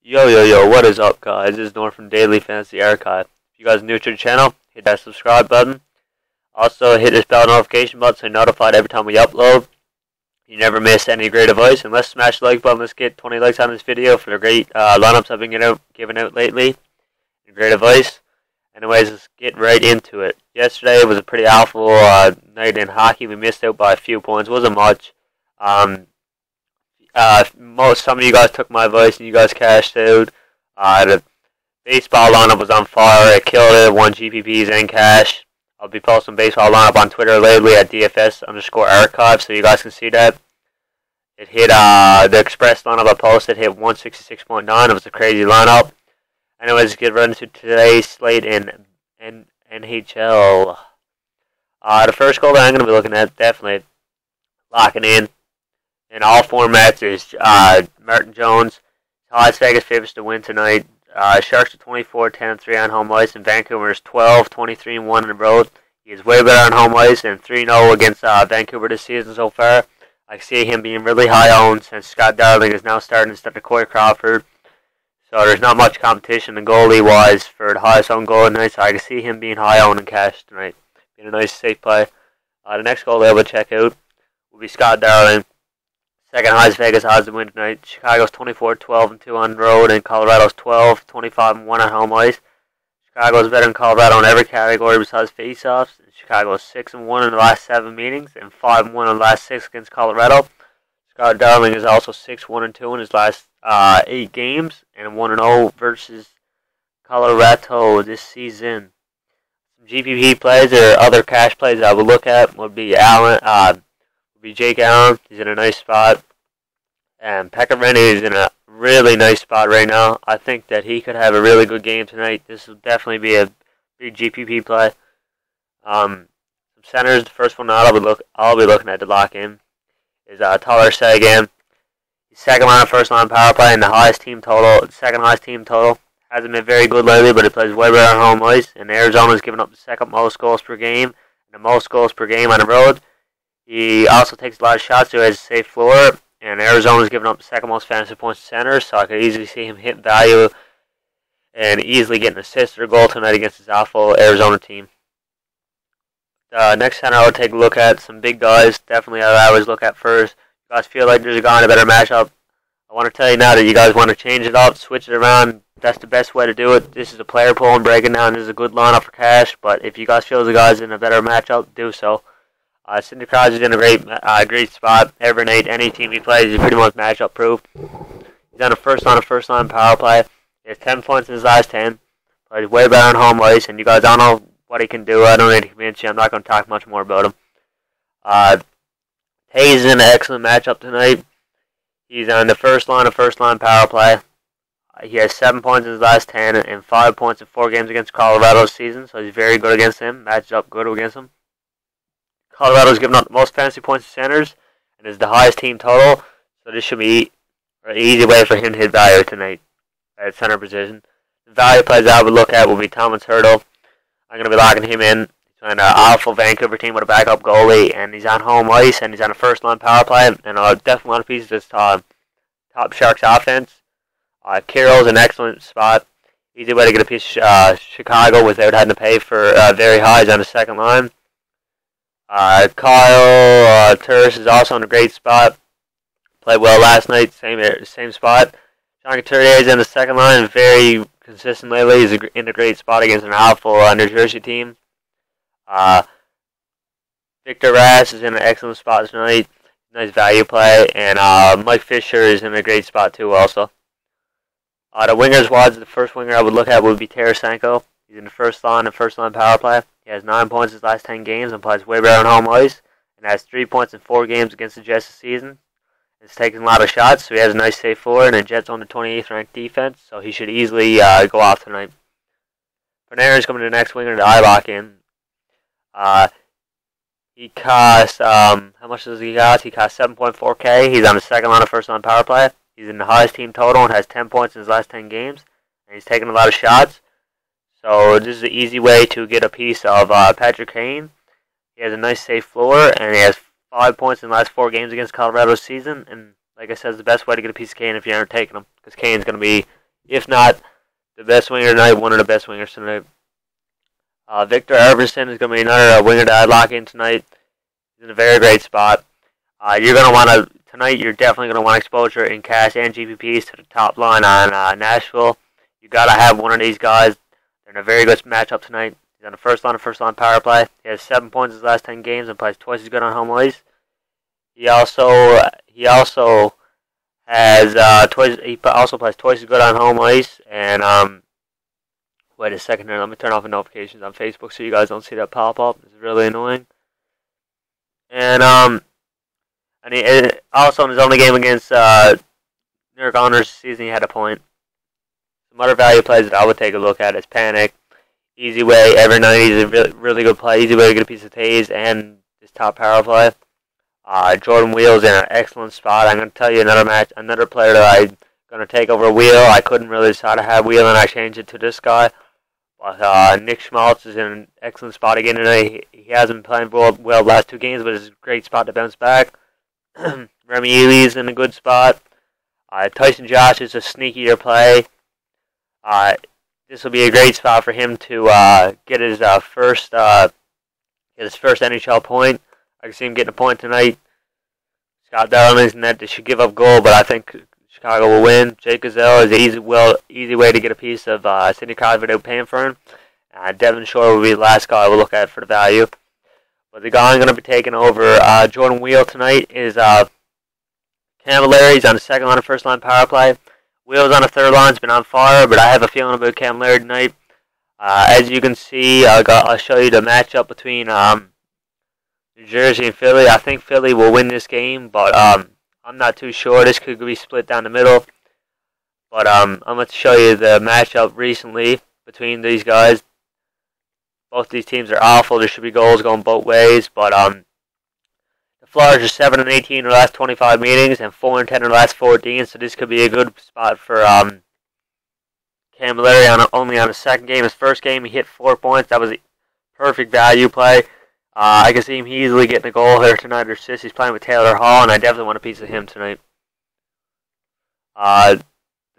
Yo, what is up, guys? This is Nhl from Daily Fantasy Archive. If you guys are new to the channel, hit that subscribe button. Also, hit this bell notification button so you're notified every time we upload. You never miss any great advice. And let's smash the like button. Let's get 20 likes on this video for the great lineups I've been giving out lately. And great advice. Anyways, let's get right into it. Yesterday was a pretty awful night in hockey. We missed out by a few points. Wasn't much. Some of you guys took my advice and you guys cashed out. The baseball lineup was on fire. It killed it. Won GPPs and cash. I'll be posting baseball lineup on Twitter lately at DFS_archive so you guys can see that. It hit the Express lineup I posted hit 166.9. It was a crazy lineup. Anyways, let's get right into today's slate in NHL. The first goal that I'm going to be looking at, definitely locking in all formats, is Martin Jones. Las Vegas favorites to win tonight. Sharks are 24-10-3 on home ice, and Vancouver is 12-23-1 on the road. He is way better on home ice and 3-0 against Vancouver this season so far. I see him being really high owned since Scott Darling is now starting instead of Corey Crawford. So there's not much competition in goalie-wise for the highest owned goal tonight, so I can see him being high owned and cash tonight. Being a nice, safe play. The next goalie I would check out will be Scott Darling. Second highest Vegas odds to win tonight. Chicago's 24-12-2 on the road, and Colorado's 12-25-1 on home ice. Chicago's better than Colorado in every category besides faceoffs. Chicago is 6-1 in the last 7 meetings and 5-1 in the last 6 against Colorado. Scott Darling is also 6-1-2 in his last 8 games and 1-0 versus Colorado this season. Some GPP plays or other cash plays I would look at would be Jake Allen. He's in a nice spot, and Pekka Rinne is in a really nice spot right now. I think that he could have a really good game tonight. This will definitely be a big GPP play. Some centers. The first one I'll be looking at to lock in is Tyler Seguin. He's second line, first line power play, and the highest team total. Second highest team total. Hasn't been very good lately, but he plays way better on home ice. And Arizona's giving up the second most goals per game and the most goals per game on the road. He also takes a lot of shots, so he has a safe floor. And Arizona's giving up the second most fantasy points to center, so I could easily see him hit value and easily get an assist or goal tonight against this awful Arizona team. The next center I would take a look at, some big guys, definitely I always look at first. You guys feel like there's a guy in a better matchup. I want to tell you now that you guys want to change it up, switch it around. That's the best way to do it. This is a player pool and breaking down. This is a good lineup for cash, but if you guys feel the guy's in a better matchup, do so. Sidney Crosby's in a great spot. Every night, any team he plays, he's pretty much matchup proof. He's on a first line power play. He has 10 points in his last 10. Plays way better on home ice, and you guys don't know what he can do. I don't need to convince you. I'm not going to talk much more about him. Hayes is in an excellent matchup tonight. He's on the first line power play. He has 7 points in his last 10 and 5 points in 4 games against Colorado this season, so he's very good against him. Matches up good against him. Colorado's giving up the most fantasy points to centers and is the highest team total, so this should be an easy way for him to hit value tonight at center position. The value plays I would look at will be Thomas Hertl. I'm going to be locking him in. He's on an awful Vancouver team with a backup goalie, and he's on home ice, and he's on a first-line power play, and I definitely want a piece of this top Sharks offense. Carroll's an excellent spot. Easy way to get a piece of Chicago without having to pay for very highs on the second line. Kyle Turris is also in a great spot. Played well last night, same spot. John Couturier is in the second line, very consistent lately. He's in a great spot against an awful New Jersey team. Victor Rask is in an excellent spot tonight. Nice value play. And Mike Fisher is in a great spot too also. The wingers wise, the first winger I would look at would be Tarasenko. He's in the first line power play. He has 9 points in his last 10 games and plays way better on home ice. And has 3 points in 4 games against the Jets this season. He's taking a lot of shots, so he has a nice safe floor. And the Jets on the 28th ranked defense, so he should easily go off tonight. Panarin's coming to the next winger that I lock in. He costs, how much does he cost? He costs 7.4K. He's on the second line first line power play. He's in the highest team total and has 10 points in his last 10 games. And he's taking a lot of shots. So this is an easy way to get a piece of Patrick Kane. He has a nice safe floor, and he has 5 points in the last 4 games against Colorado this season. And like I said, it's the best way to get a piece of Kane if you aren't taking him, because Kane's going to be if not the best winger tonight, one of the best wingers tonight. Victor Everson is going to be another winger that I lock in tonight. He's in a very great spot. You're going to want to, tonight you're definitely going to want exposure in cash and GPPs to the top line on Nashville. You got to have one of these guys. They're in a very good matchup tonight. He's on the first line power play. He has 7 points in his last 10 games and plays twice as good on home ice. He also has plays twice as good on home ice. And wait a second here. Let me turn off the notifications on Facebook so you guys don't see that pop up. It's really annoying. And he also in his only game against New York Honors this season, he had a point. Some other value plays that I would take a look at is Panic. Easy way every night. He's a really good play. Easy way to get a piece of Taze and his top power play. Jordan Wheel's in an excellent spot. I'm going to tell you another player that I'm going to take over Wheel. I couldn't really decide to have Wheel, and I changed it to this guy. But Nick Schmaltz is in an excellent spot again today. He hasn't played well the last 2 games, but it's a great spot to bounce back. Remy Ely's in a good spot. Tyson Josh is a sneakier play. This will be a great spot for him to get his first NHL point. I can see him getting a point tonight. Scott Darling's net. They should give up goal, but I think Chicago will win. Jake Gazelle is an easy way to get a piece of Sidney Crosby without paying for him. Devin Shore will be the last guy we'll look at for the value. But the guy I'm going to be taking over Jordan Wheel tonight is Camilleri. He's on the second line and first line power play. Wheel's on the third line. It's been on fire, but I have a feeling about Camilleri tonight. As you can see, I'll show you the matchup between New Jersey and Philly. I think Philly will win this game, but I'm not too sure. This could be split down the middle. But I'm going to show you the matchup recently between these guys. Both these teams are awful. There should be goals going both ways. But the Flyers are 7-18 in the last 25 meetings and 4-10 in the last 14. So this could be a good spot for Camilleri only on his second game. His first game, he hit 4 points. That was a perfect value play. I can see him easily getting a goal here tonight or assist. He's playing with Taylor Hall, and I definitely want a piece of him tonight. The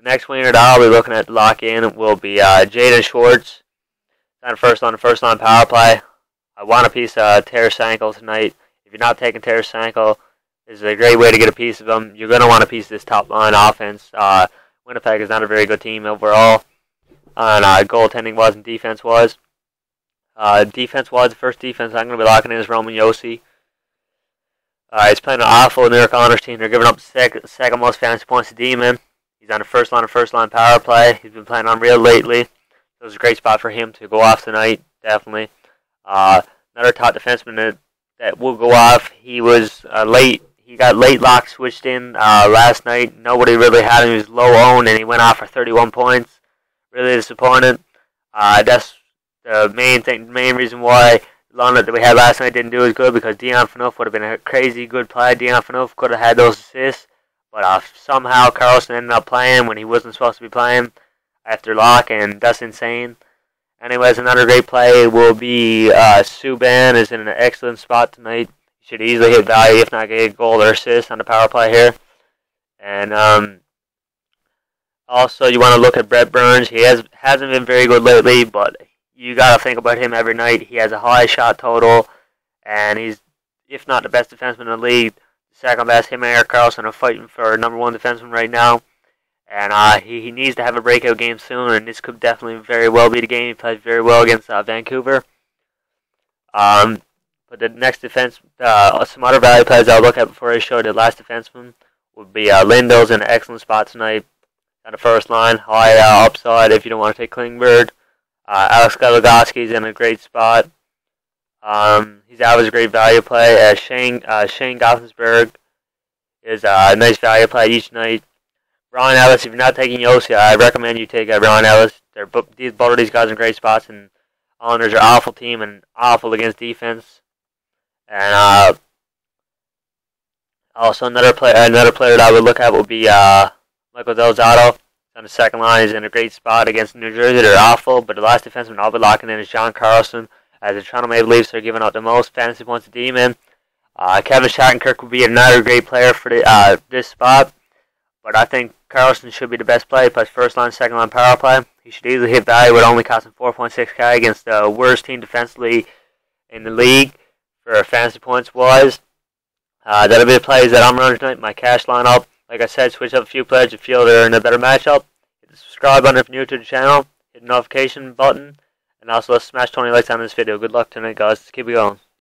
next winger that I'll be looking at to lock in will be Jaden Schwartz. On the first line power play. I want a piece of Tarasenko tonight. If you're not taking Tarasenko, this is a great way to get a piece of him. You're going to want a piece of this top line offense. Winnipeg is not a very good team overall. And goaltending was and defense was. Defense was the first defense I'm going to be locking in is Roman Josi. He's playing an awful New York Honors team. They're giving up the second most fantasy points to D-man. He's on the first line power play. He's been playing unreal lately. So it's a great spot for him to go off tonight, definitely. Another top defenseman that will go off. He was late. He got late lock switched in last night. Nobody really had him. He was low owned, and he went off for 31 points. Really disappointed. That's the main reason why the lineup that we had last night didn't do as good, because Nhl Fanduel would have been a crazy good play. Nhl Fanduel could have had those assists, but somehow Carlson ended up playing when he wasn't supposed to be playing after lock, and that's insane. Anyways, another great play will be Subban is in an excellent spot tonight. He should easily hit value, if not get a goal or assist on the power play here. And also, you want to look at Brett Burns. He hasn't been very good lately, but you got to think about him every night. He has a high shot total, and he's, if not the best defenseman in the league, the second best. Him and Erik Karlsson are fighting for number one defenseman right now. And he needs to have a breakout game soon, and this could definitely very well be the game. He plays very well against Vancouver. But the next defense, some other value plays I'll look at before I show you the last defenseman would be Lindell's in an excellent spot tonight on the first line. High upside if you don't want to take Klingberg. Alex Goligoski's in a great spot. He's always a great value play. Shane Gothenberg is a nice value play each night. Ron Ellis, if you're not taking Josi, I recommend you take Ron Ellis. Both of these guys are in great spots, and Islanders are an awful team and awful against defense. And also another player that I would look at would be Michael Del Zotto. On the second line, he's in a great spot against New Jersey. They're awful, but the last defenseman I'll be locking in is John Carlson, as the Toronto Maple Leafs are giving out the most fantasy points to D-men. Kevin Shattenkirk would be another great player for this spot. But I think Carlson should be the best play. He plays first line, second line power play. He should easily hit value with only costing 4.6k against the worst team defensively in the league for fantasy points wise. That'll be the plays that I'm running tonight. My cash lineup. Like I said, switch up a few players if you feel they're in a better matchup. Hit the subscribe button if you're new to the channel. Hit the notification button. And also let's smash 20 likes on this video. Good luck tonight, guys. Let's keep it going.